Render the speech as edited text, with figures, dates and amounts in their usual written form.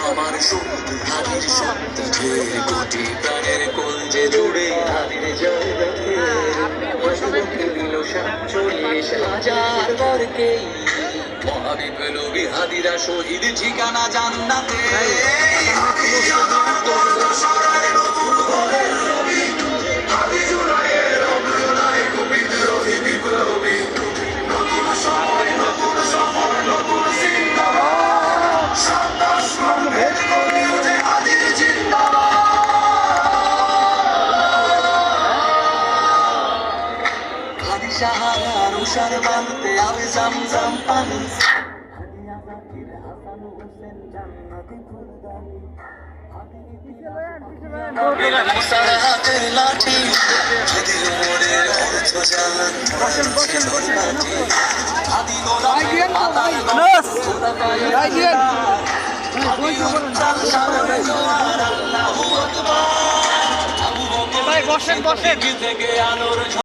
আমার শক্তি হাদির শক্তি ঢের কোটি প্রাণের কলজে জুড়ে হাদির জয় রাখে দিল 47,000 বরকেই মহাবিপ্লবী হাদিরা শহীদ ঠিকানা জান্নাতে শাহাদার উষার বানতে আবে জমজম পানি মুসার হাতের লাঠি হাদির মোড়ের অর্থ জান হাদি গোলামের মাতার বসেন বসেন থেকে আলোর